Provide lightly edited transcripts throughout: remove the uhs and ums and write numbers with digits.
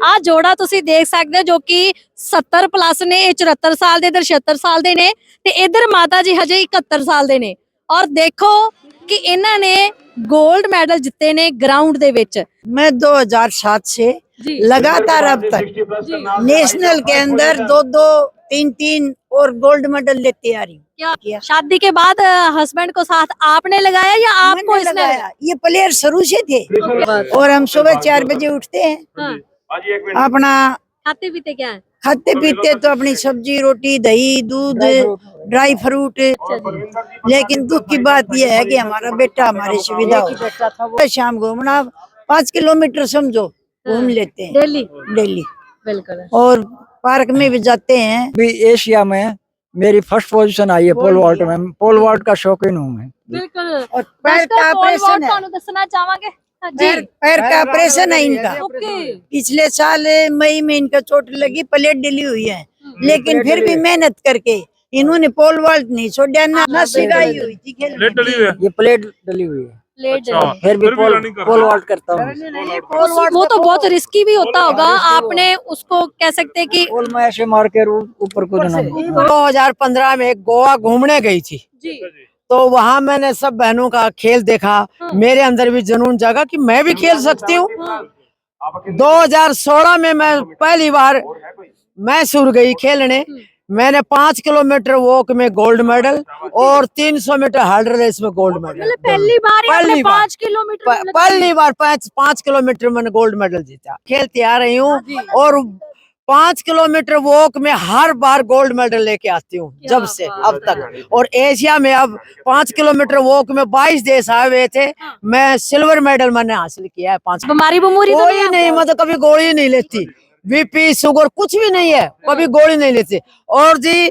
ਆ ਜੋੜਾ ਤੁਸੀਂ ਦੇਖ ਸਕਦੇ ਹੋ ਜੋ ਕਿ 70 ਪਲੱਸ ਨੇ, ਇਹ 74 ਸਾਲ ਦੇ, ਇਧਰ 76 ਸਾਲ ਦੇ ਨੇ ਤੇ ਇਧਰ ਮਾਤਾ ਜੀ ਹਜੇ 71 ਸਾਲ ਦੇ ਨੇ। ਔਰ ਦੇਖੋ ਕਿ ਇਹਨਾਂ ਨੇ गोल्ड मेडल जिते ने ग्राउंड दे विच। मैं 2007 से लगातार अब तक नेशनल के अंदर 2-2, 3-3 और गोल्ड मेडल लेते आ रही हूँ। क्या शादी के बाद हस्बैंड को साथ आपने लगाया या आपको इसने लगाया? ये प्लेयर शुरू से थे और हम सुबह 4 बजे उठते हैं, अपना खाते पीते क्या है? खाते पीते तो अपनी सब्जी रोटी दही दूध ड्राई फ्रूट। लेकिन दुख की बात यह है कि हमारा बेटा हमारी सुविधा हो, शाम घूमना 5 किलोमीटर समझो घूम लेते हैं डेली। बिल्कुल। और पार्क में भी जाते हैं। भी एशिया में मेरी फर्स्ट पोजीशन आई है पोल वॉल्ट में। पोल वॉल्ट का शौकीन हूँ मैं। बिल्कुल। और पैर का ऑपरेशन है, दसना चाहेंगे पैर का ऑपरेशन है इनका। पिछले साल मई में इनका चोट लगी, प्लेट डली हुई है, लेकिन फिर भी मेहनत करके इन्होंने पोल वॉल्ट नहीं छोड़ा, ना सिखाई हुई थी खेलने। ये प्लेट डली हुई है, फिर भी पोल वॉल्ट करता हूँ। वो तो बहुत रिस्की भी होता होगा, आपने उसको कह सकते हैं कि पोल में ऐसे मार के ऊपर कूदना। 2015 में गोवा घूमने गई थी तो वहाँ मैंने सब बहनों का खेल देखा। मेरे अंदर भी जुनून जागा कि मैं भी खेल सकती हूँ। 2016 में मैं पहली बार मैसूर गई खेलने। मैंने 5 किलोमीटर वॉक में गोल्ड मेडल और 300 मीटर हर्डल रेस में गोल्ड मेडल। पहली बार 5 किलोमीटर पहली बार 5 किलोमीटर मैंने गोल्ड मेडल जीता। खेलती आ रही हूँ और 5 किलोमीटर वॉक में हर बार गोल्ड मेडल लेके आती हूँ जब से अब तक। और एशिया में अब 5 किलोमीटर वॉक में 22 देश आए हुए थे, मैं सिल्वर मेडल मैंने हासिल किया है। 5 बीमारी कोई नहीं, मतलब कभी गोली नहीं लेती, बीपी शुगर कुछ भी नहीं है, कभी गोली नहीं लेती। और जी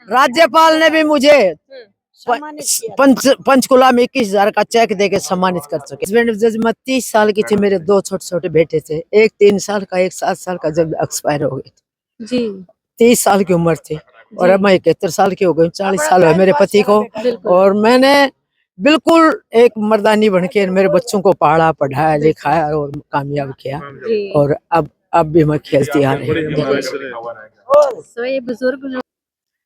राज्यपाल ने भी मुझे पंचकुला में 21,000 का चेक देके सम्मानित कर चुके। जब मैं 30 साल की थी, मेरे 2 छोटे छोटे बेटे थे, एक 3 साल का, एक 7 साल का, जब एक्सपायर हो गए जी। 30 साल की उम्र थी और अब मैं 71 साल की हो गई। 40 साल है मेरे पति को। और मैंने बिल्कुल एक मर्दानी बन के मेरे बच्चों को पढ़ा, पढ़ाया, लिखाया और कामयाब किया। और अब भी मैं खेलती आ रही हूँ।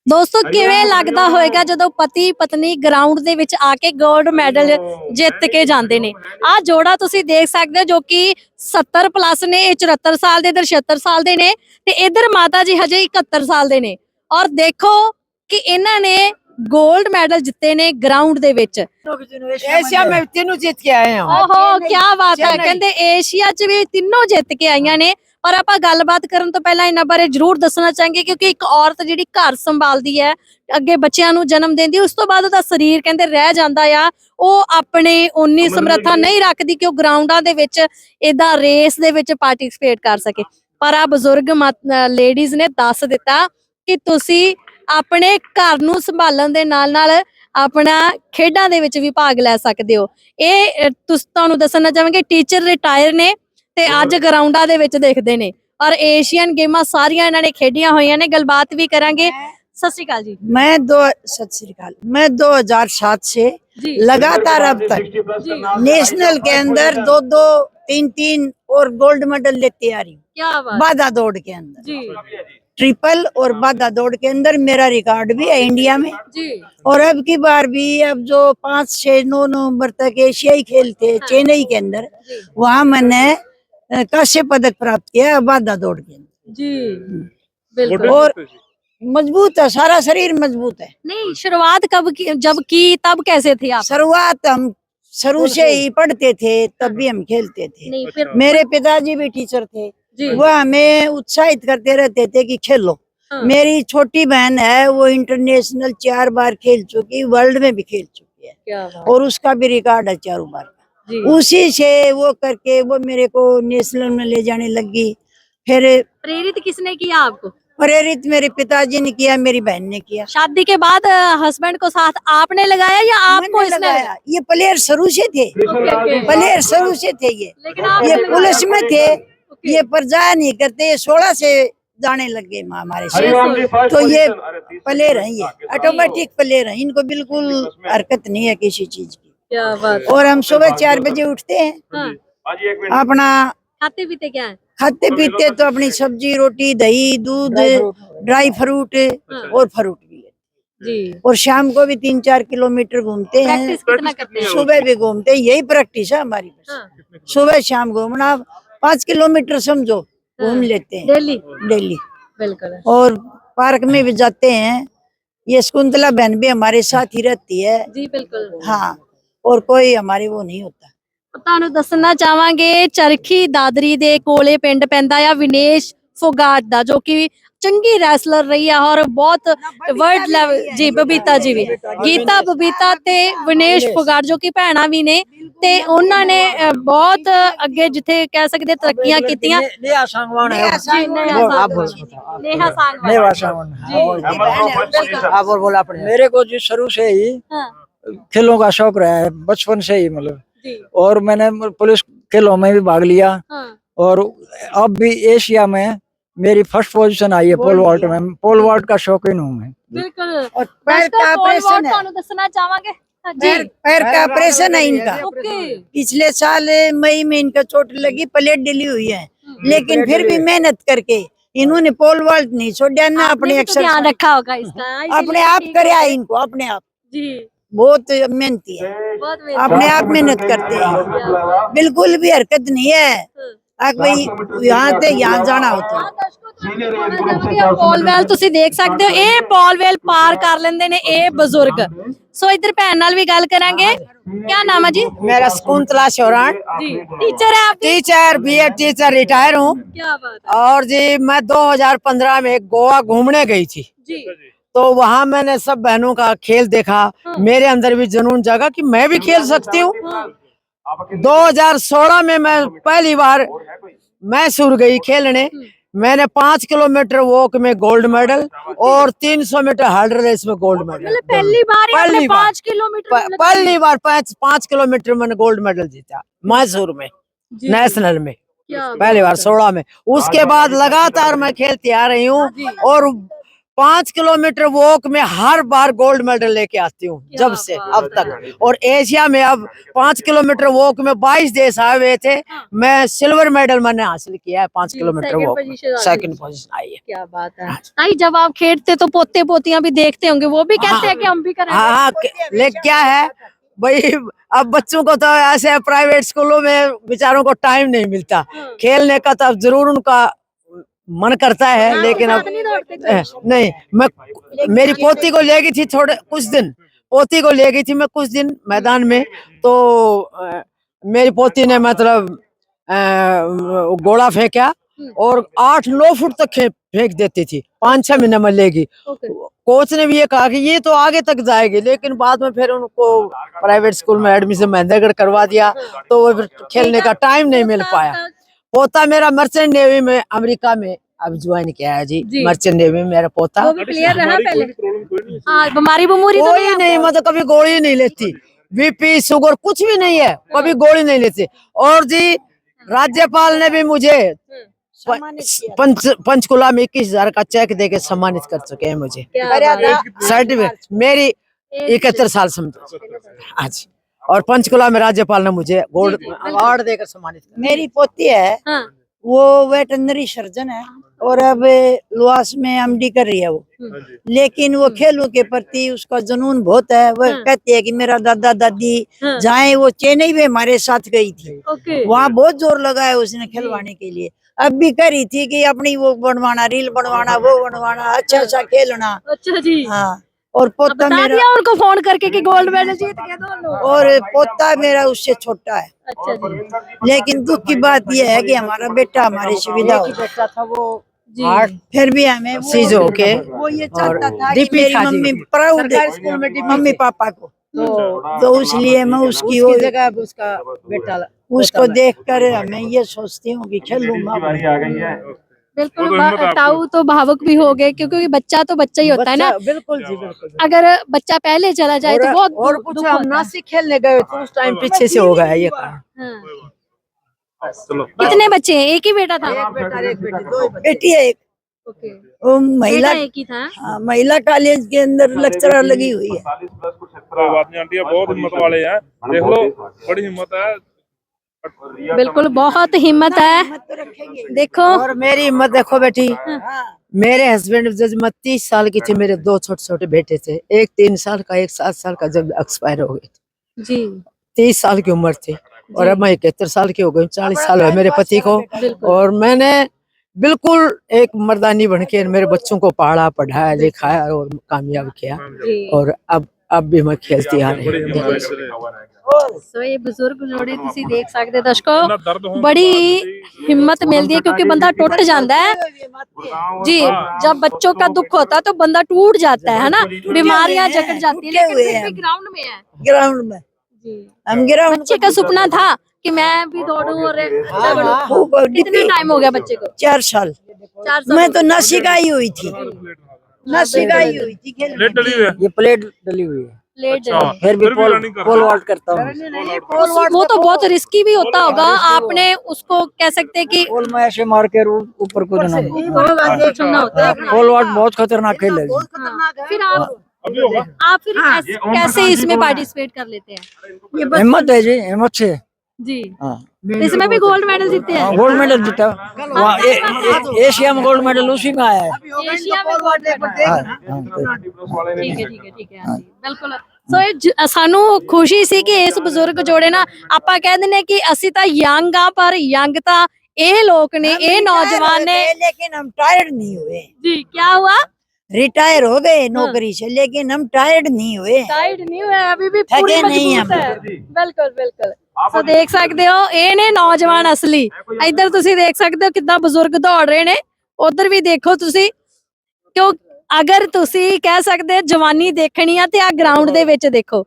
ਦੋਸਤੋ ਕਿਵੇਂ ਲੱਗਦਾ ਹੋਏਗਾ ਜਦੋਂ ਪਤੀ ਪਤਨੀ ਗਰਾਊਂਡ ਦੇ ਵਿੱਚ ਆ ਕੇ 골ਡ ਮੈਡਲ ਜਿੱਤ ਕੇ ਜਾਂਦੇ ਨੇ। ਆ ਜੋੜਾ ਤੁਸੀਂ ਦੇਖ ਸਕਦੇ ਹੋ ਜੋ ਕਿ 70 ਪਲੱਸ ਨੇ, ਇਹ 74 ਸਾਲ ਦੇ, ਇਧਰ 76 ਸਾਲ ਦੇ ਨੇ ਤੇ ਇਧਰ ਮਾਤਾ ਜੀ ਹਜੇ 71 ਸਾਲ ਦੇ ਨੇ। ਔਰ ਦੇਖੋ ਕਿ ਇਹਨਾਂ ਨੇ गोल्ड मेडल जिते ने ग्राउंड दे विच। एशिया में तीनों जीत के आए हैं। ओहो क्या बात है, कहंदे एशिया च भी तीनों जित के आईयां ने। पर आपां गलबात करन तो पहला इन्हां बारे जरूर दसना चाहेंगे क्योंकि एक औरत जिहड़ी घर संभालदी है, अगे बच्चियां नूं जन्म देंदी, उस तो बाद ओहदा शरीर कहंदे रह जांदा आ, ਉਹ अपने उन्नी समर्था नहीं रखदी कि ਉਹ ग्राउंडां दे विच इदां रेस दे विच पार्टिसिपेट कर सके। पर आ बजुर्ग लेडीज ने दस दिता कि तुसीं ਆਪਣੇ ਘਰ ਨੂੰ ਸੰਭਾਲਣ ਦੇ ਨਾਲ-ਨਾਲ ਆਪਣਾ ਖੇਡਾਂ ਦੇ ਵਿੱਚ ਵੀ ਭਾਗ ਲੈ ਸਕਦੇ ਹੋ। ਇਹ ਤੁਹਾਨੂੰ ਦੱਸਣਾ ਚਾਹਾਂਗੇ ਟੀਚਰ ਰਿਟਾਇਰ ਨੇ ਤੇ ਅੱਜ ਗਰਾਊਂਡਾਂ ਦੇ ਵਿੱਚ ਦੇਖਦੇ ਨੇ ਔਰ ਏਸ਼ੀਅਨ ਗੇਮਾਂ ਸਾਰੀਆਂ ਇਹਨਾਂ ਨੇ ਖੇਡੀਆਂ ਹੋਈਆਂ ਨੇ। ਗੱਲਬਾਤ ਵੀ ਕਰਾਂਗੇ। सत श्री अकाल जी। सत श्री अकाल। मैं 2007 से लगातार अब तक नेशनल के अंदर 2-2, 3-3 और गोल्ड मेडल लेते आ रही हूँ। क्या बात। बाधा दौड़ के अंदर ट्रिपल और बाधा दौड़ के अंदर मेरा रिकॉर्ड भी है इंडिया में जी। और अब की बार भी अब जो 5, 6, 9 नवंबर तक एशियाई खेल थे चेन्नई के अंदर, वहाँ मैंने कांस्य पदक प्राप्त किया बाधा दौड़ के अंदर जी। बिल्कुल। और मजबूत है, सारा शरीर मजबूत है। नहीं शुरुआत कब की, जब की तब कैसे थे आप? शुरुआत हम शुरू से ही पढ़ते थे, तब भी हम खेलते थे। मेरे पिताजी भी टीचर थे, वो हमें उत्साहित करते रहते थे कि खेलो। मेरी छोटी बहन है, वो इंटरनेशनल 4 बार खेल चुकी, वर्ल्ड में भी खेल चुकी है और उसका भी रिकॉर्ड है 4 बार का। उसी से वो करके वो मेरे को नेशनल में ले जाने लगी। फिर प्रेरित किसने किया आपको? प्रेरित मेरे पिताजी ने किया, मेरी बहन ने किया। शादी के बाद हस्बैंड को साथ आपने लगाया या आपको इसने लगाया? ये प्लेयर शुरू से थे, प्लेयर शुरू से थे। ये पुलिस में थे, ये पर जाया नहीं करते, ये 16 से जाने लग गए हमारे से। तो ये प्लेयर है, ये ऑटोमेटिक प्लेयर है, इनको बिल्कुल हरकत नहीं है किसी चीज की। क्या बात। और हम सुबह 4 बजे उठते हैं, अपना खाते पीते क्या है? खाते पीते तो अपनी सब्जी रोटी दही दूध ड्राई फ्रूट और फ्रूट भी लेते जी। और शाम को भी 3-4 किलोमीटर घूमते हैं। प्रैक्टिस कितना करते हैं? सुबह भी घूमते हैं, यही प्रैक्टिस है हमारी बस। हाँ। सुबह शाम घूमना 5 किलोमीटर समझो घूम लेते हैं डेली डेली। बिल्कुल। और पार्क में भी जाते हैं। ये शकुंतला बहन भी हमारे साथ ही रहती है। जी बिल्कुल। हाँ, और कोई हमारी वो नहीं होता। ਤੁਹਾਨੂੰ ਦੱਸਣਾ ਚਾਹਾਂਗੇ ਚਰਖੀ ਦਾਦਰੀ ਦੇ ਕੋਲੇ ਪਿੰਡ ਪੈਂਦਾ ਆ ਵਿਨੇਸ਼ ਫੋਗਾਟ ਦਾ, ਜੋ ਕਿ ਚੰਗੀ ਰੈਸਲਰ ਰਹੀ ਆ ਔਰ ਬਹੁਤ ਵਰਲਡ ਲੈਵਲ। ਜੀ ਬਬੀਤਾ ਜੀ ਵੀ, ਗੀਤਾ ਬਬੀਤਾ ਤੇ ਵਿਨੇਸ਼ ਫੋਗਾਟ ਜੋ ਕਿ ਭੈਣਾਂ ਵੀ ਨੇ ਤੇ ਉਹਨਾਂ ਨੇ ਬਹੁਤ ਅੱਗੇ ਜਿੱਥੇ ਕਹਿ ਸਕਦੇ ਤਰੱਕੀਆਂ ਕੀਤੀਆਂ। नेहा सांगवान है जी, नेहा सांगवान। नेहा सांगवान। नेहा सांगवान हाँ बोल अपने। मेरे को जो शुरू से ही हाँ। खेलों का शौक रहा है, बचपन से ही मतलब। जी। और मैंने पुलिस खेलों में भी भाग लिया हाँ। और अब भी एशिया में मेरी फर्स्ट पोजीशन आई है पोल वॉल्ट में। पोल वॉल्ट का शौकीन हूँ मैं। बिल्कुल। और पैर का ऑपरेशन है। ਤੁਹਾਨੂੰ ਦੱਸਣਾ ਚਾਹਾਂਗੇ। पैर का ऑपरेशन है इनका। ओके। पिछले साल मई में इनका चोट लगी, प्लेट डली हुई है, लेकिन फिर भी मेहनत करके इन्होंने पोल वॉल्ट नहीं छोड़ा ना। अपने आपने भी तो ध्यान रखा होगा इसका। अपने आप करे इनको अपने आप। जी। बहुत मेहनती है, बहुत अपने आप मेहनत करते हैं, बिल्कुल भी हरकत नहीं है। भाई यहाँ से यहाँ जाना होता ਪੌਲਵੈਲ ਤੁਸੀਂ ਦੇਖ ਸਕਦੇ ਹੋ, ਇਹ ਪੌਲਵੈਲ ਪਾਰ ਕਰ ਲੈਂਦੇ ਨੇ ਇਹ ਬਜ਼ੁਰਗ। ਸੋ ਇੱਧਰ ਭੈਣ ਨਾਲ ਵੀ ਗੱਲ ਕਰਾਂਗੇ। क्या नाम है जी? मेरा शकुंतला चौरान जी। टीचर है आप? टीचर बीएड टीचर रिटायर हूँ। क्या बात है। और जी मैं 2015 में गोवा घूमने गई थी, जी। तो वहाँ मैंने सब बहनों का खेल देखा। मेरे अंदर भी जुनून जगा कि मैं भी खेल सकती हूँ। 2016 में मैं पहली बार मैसूर गई खेलने। मैंने 5 किलोमीटर वॉक में गोल्ड मेडल और 300 मीटर हर्डल रेस में गोल्ड मेडल। मतलब पहली बार ही आपने 5 किलोमीटर पहली बार 5 किलोमीटर मैंने गोल्ड मेडल जीता मैसूर में नेशनल में। पहली बार 16 में। उसके बाद लगातार मैं खेलती आ रही हूँ और 5 किलोमीटर वॉक में हर बार गोल्ड मेडल लेके आती हूँ जब से अब तक। और एशिया में अब 5 किलोमीटर वॉक में 22 देश आए हुए थे, मैं सिल्वर मेडल मैंने हासिल किया है 5 किलोमीटर वॉक में। सेकंड पोजीशन आई है। क्या बात है। आई जब आप खेलते तो पोते पोतियां भी देखते होंगे, वो भी कहते हैं कि हम भी करें। हाँ, लेकिन क्या है भाई, अब बच्चों को तो ऐसे प्राइवेट स्कूलों में बेचारों को टाइम नहीं मिलता खेलने का, तो अब जरूर उनका मन करता है। लेकिन अब नहीं, मैं मेरी पोती को ले गई थी पोती को ले गई थी मैं कुछ दिन मैदान में, तो मेरी पोती ने मतलब गोला फेंका और 8-9 फुट तक फेंक देती थी। 5-6 महीने में लेगी। कोच ने भी ये कहा कि ये तो आगे तक जाएगी, लेकिन बाद में फिर उनको प्राइवेट स्कूल में एडमिशन महेंद्रगढ़ करवा दिया, तो वो फिर खेलने का टाइम नहीं मिल पाया। पोता मेरा मर्चेंट नेवी में अमेरिका में अब ज्वाइन किया है जी। मर्चेंट नेवी में मेरा पोता। वो भी प्लेयर रहा पहले। बीमारी बमूरी तो कोई नहीं, मतलब कभी गोली नहीं लेती, बीपी शुगर कुछ भी नहीं है, कभी गोली नहीं लेती। और जी राज्यपाल ने भी मुझे पंचकुला में 21,000 का चेक देके सम्मानित कर चुके हैं मुझे। सर्टिफिकेट मेरी 71 साल समझो आज। और पंचकुला में राज्यपाल ने मुझे गोल्ड अवार्ड देकर सम्मानित किया। मेरी पोती है, वो वेटरनरी सर्जन है और अब लुआस में एमडी कर रही है वो। लेकिन वो खेलों के प्रति उसका जुनून बहुत है। वो कहती है कि मेरा दादा दादी जाए, वो चेन्नई में हमारे साथ गई थी, वहाँ बहुत जोर लगाया उसने खिलवाने के लिए। अब भी कर रही थी कि अपनी वो बनवाना, रील बनवाना, वो बनवाना, अच्छा खेलना। अच्छा जी। हाँ, और पोता मेरा उनको फोन करके कि गोल्ड मेडल जीत गए दोनों। और पोता मेरा उससे छोटा है। अच्छा जी। लेकिन दुख की बात यह है कि हमारा बेटा हमारी सुविधा हो। बेटा था वो फिर भी हमें सीजो के वो ये चाहता था कि मेरी मम्मी प्राउड है मम्मी पापा को, तो इसलिए मैं उसकी वो जगह उसका बेटा उसको देखकर हमें ये सोचती हूँ कि खेलूंगा। बिल्कुल। ताऊ तो भावुक भी हो गए, क्योंकि बच्चा तो बच्चा ही होता है ना। बिल्कुल जी बिल्कुल। अगर बच्चा पहले चला जाए तो बहुत और कुछ हम नासिक खेलने गए तो उस टाइम पीछे से हो गया ये कारण। कितने बच्चे हैं? एक ही बेटा था? एक बेटा एक बेटी, 2 बेटी है एक। वो महिला एक ही था। हाँ, महिला कॉलेज के अंदर लेक्चरर लगी हुई है। बात नहीं आंटी, बहुत हिम्मत वाले हैं, देख लो, बड़ी हिम्मत है। बिल्कुल बहुत हिम्मत है। देखो और मेरी हिम्मत देखो बेटी, मेरे हस्बैंड जब मैं 30 साल की थी, मेरे दो छोटे छोटे बेटे थे, एक 3 साल का एक 7 साल का, जब एक्सपायर हो गए। जी 30 साल की उम्र थी और अब मैं 71 साल की हो गई। 40 साल हुए मेरे पति को, और मैंने बिल्कुल एक मर्दानी बन के मेरे बच्चों को पाला, पढ़ाया, लिखाया और कामयाब किया। और अब भी मैं खेलती आ रही हूँ। ਸੋ ਇਹ ਬਜ਼ੁਰਗ ਜੋੜੇ ਤੁਸੀਂ ਦੇਖ ਸਕਦੇ ਹੋ ਦਰਸ਼ਕੋ, ਬੜੀ हिम्मत मिलती है क्योंकि बंदा टूट जाता है जी। जब बच्चों का दुख होता है तो बंदा टूट जाता है ना, बीमारियां जकड़ जाती है, लेकिन फिर भी ग्राउंड में है। ग्राउंड में जी हम ग्राउंड बच्चे का सपना था कि मैं भी दौड़ूं और अच्छा बनूं। कितने टाइम हो गया बच्चे को? 4 साल 4 साल मैं तो नशिकाई हुई थी, नशिकाई हुई थी खेलने। ये प्लेट डली हुई है, लेट फिर भी पोल वॉल्ट करता हूँ। वो तो बहुत रिस्की भी होता होगा, आपने उसको कह सकते हैं कि पोल में ऐसे मार के ऊपर कूदना है। छोड़ना होता है। पोल वॉल्ट बहुत खतरनाक खेल है। फिर आप फिर कैसे इसमें पार्टिसिपेट कर लेते हैं? हिम्मत है जी, हिम्मत से। जी हाँ इसमें भी गोल्ड मेडल जीते हैं। गोल्ड मेडल जीता वहाँ एशिया में गोल्ड मेडल उसी में आया है। एशिया में गोल्ड मेडल। हाँ, हाँ, ਠੀਕ ਹੈ ਬਿਲਕੁਲ। ਸੋ ਇਹ ਸਾਨੂੰ ਖੁਸ਼ੀ ਸੀ ਕਿ ਇਸ ਬਜ਼ੁਰਗ ਜੋੜੇ ਨਾ, ਆਪਾਂ ਕਹਿੰਦੇ ਨੇ ਕਿ ਅਸੀਂ ਤਾਂ ਯੰਗ ਆ, ਪਰ ਯੰਗ ਤਾਂ ਇਹ ਲੋਕ ਨੇ, ਇਹ ਨੌਜਵਾਨ ਨੇ। लेकिन हम टायर्ड नहीं हुए। जी क्या हुआ? रिटायर हो गए नौकरी से, लेकिन हम टायर्ड नहीं हुए। टाइट नहीं हुए, अभी भी थके पूरी नहीं मजबूत हम। है। ਬਿਲਕੁਲ ਬਿਲਕੁਲ। ਸੋ ਦੇਖ ਸਕਦੇ ਹੋ ਇਹ ਨੇ ਨੌਜਵਾਨ ਅਸਲੀ। ਇੱਧਰ ਤੁਸੀਂ ਦੇਖ ਸਕਦੇ ਹੋ ਕਿੱਦਾਂ ਬਜ਼ੁਰਗ ਦੌੜ ਰਹੇ ਨੇ, ਉਧਰ ਵੀ ਦੇਖੋ ਤੁਸੀਂ। ਕਿਉਂ ਅਗਰ ਤੁਸੀਂ ਕਹਿ ਸਕਦੇ ਜਵਾਨੀ ਦੇਖਣੀ ਆ ਤੇ ਆ ਗਰਾਊਂਡ ਦੇ ਵਿੱਚ ਦੇਖੋ,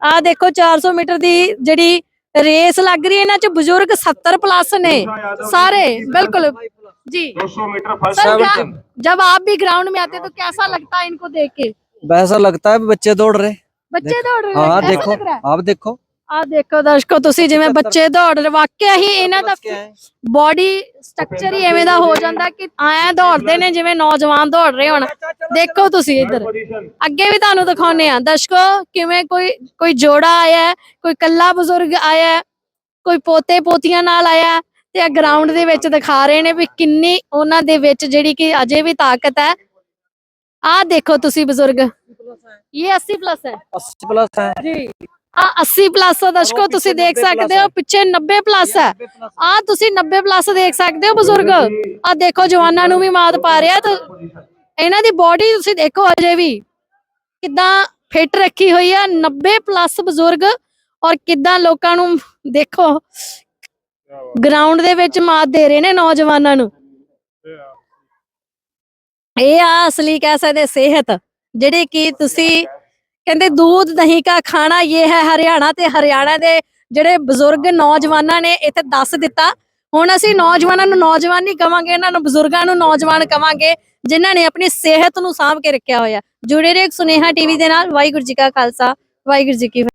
ਆ ਦੇਖੋ 400 ਮੀਟਰ ਦੀ ਜਿਹੜੀ रेस लग रही है, ਇਹਨਾਂ ਚ ਬਜ਼ੁਰਗ 70 प्लस ने सारे। बिल्कुल जी। सर जब आप भी ग्राउंड में आते तो कैसा लगता है इनको देख के? वैसा लगता है बच्चे दौड़ रहे। बच्चे दौड़ रहे हाँ ऐसा देखो, लग रहा है? आप देखो, ਆ ਦੇਖੋ ਦਰਸ਼ਕੋ ਤੁਸੀਂ, ਜਿਵੇਂ ਬੱਚੇ ਦੌੜ ਰਹੇ, ਵਾਕਿਆ ਹੀ ਇਹਨਾਂ ਦਾ ਬੋਡੀ ਸਟਰਕਚਰ ਹੀ ਐਵੇਂ ਦਾ ਹੋ ਜਾਂਦਾ ਕਿ ਐ ਦੌੜਦੇ ਨੇ ਜਿਵੇਂ ਨੌਜਵਾਨ ਦੌੜ ਰਹੇ ਹੋਣ। ਦੇਖੋ ਤੁਸੀਂ ਇੱਧਰ ਅੱਗੇ ਵੀ ਤੁਹਾਨੂੰ ਦਿਖਾਉਨੇ ਆ ਦਰਸ਼ਕੋ, ਕਿਵੇਂ ਕੋਈ ਜੋੜਾ ਆਇਆ, ਕੋਈ ਕੱਲਾ ਬਜ਼ੁਰਗ ਆਇਆ, ਕੋਈ ਪੋਤੇ ਪੋਤੀਆਂ ਨਾਲ ਆਇਆ, ਤੇ ਆ ਗਰਾਊਂਡ ਦੇ ਵਿੱਚ ਦਿਖਾ ਰਹੇ ਨੇ ਵੀ ਕਿੰਨੀ ਉਹਨਾਂ ਦੇ ਵਿੱਚ ਜਿਹੜੀ ਕਿ ਅਜੇ ਵੀ ਤਾਕਤ ਹੈ। ਆ ਦੇਖੋ ਤੁਸੀਂ ਬਜ਼ੁਰਗ, ਇਹ 80 प्लस है। 80 प्लस है ਜੀ 80 प्लस दर्शकों ਤੁਸੀਂ ਦੇਖ ਸਕਦੇ ਹੋ, ਪਿੱਛੇ 90 प्लस ਹੈ। ਆ ਤੁਸੀਂ 90 प्लस ਦੇਖ ਸਕਦੇ ਹੋ ਬਜ਼ੁਰਗ। ਆ ਦੇਖੋ ਜਵਾਨਾਂ ਨੂੰ ਵੀ ਮਾਤ ਪਾ ਰਿਹਾ, ਤੇ ਇਹਨਾਂ ਦੀ ਬੋਡੀ ਤੁਸੀਂ ਦੇਖੋ ਅਜੇ ਵੀ ਕਿੱਦਾਂ ਫਿੱਟ ਰੱਖੀ ਹੋਈ ਆ। 90 प्लस ਬਜ਼ੁਰਗ, ਔਰ ਕਿੱਦਾਂ ਲੋਕਾਂ ਨੂੰ ਦੇਖੋ ਗਰਾਊਂਡ ਦੇ ਵਿੱਚ ਮਾਤ ਦੇ ਰਹੇ ਨੇ ਨੌਜਵਾਨਾਂ ਨੂੰ। ਇਹ ਆ ਅਸਲੀ ਕਹਿ ਸਕਦੇ ਸਿਹਤ, ਜਿਹੜੇ ਕਿ ਤੁਸੀਂ ਕਹਿੰਦੇ दूध दही का खाना ये है हरियाणा। ਤੇ ਹਰਿਆਣਾ ਦੇ ਜਿਹੜੇ ਬਜ਼ੁਰਗ ਨੌਜਵਾਨਾਂ ਨੇ ਇੱਥੇ ਦੱਸ ਦਿੱਤਾ। ਹੁਣ ਅਸੀਂ ਨੌਜਵਾਨਾਂ ਨੂੰ ਨੌਜਵਾਨ ਨਹੀਂ ਕਵਾਂਗੇ, ਇਹਨਾਂ ਨੂੰ ਬਜ਼ੁਰਗਾਂ ਨੂੰ ਨੌਜਵਾਨ ਕਵਾਂਗੇ, ਜਿਨ੍ਹਾਂ ਨੇ ਆਪਣੀ ਸਿਹਤ ਨੂੰ ਸਾਂਭ ਕੇ ਰੱਖਿਆ ਹੋਇਆ। ਜੁੜੇ ਰਹੋ ਸੁਨੇਹਾ ਟੀਵੀ ਦੇ ਨਾਲ। ਵਾਹਿਗੁਰੂ ਜੀ ਕਾ ਖਾਲਸਾ, ਵਾਹਿਗੁਰੂ ਜੀ ਕੀ ਫਤਿਹ।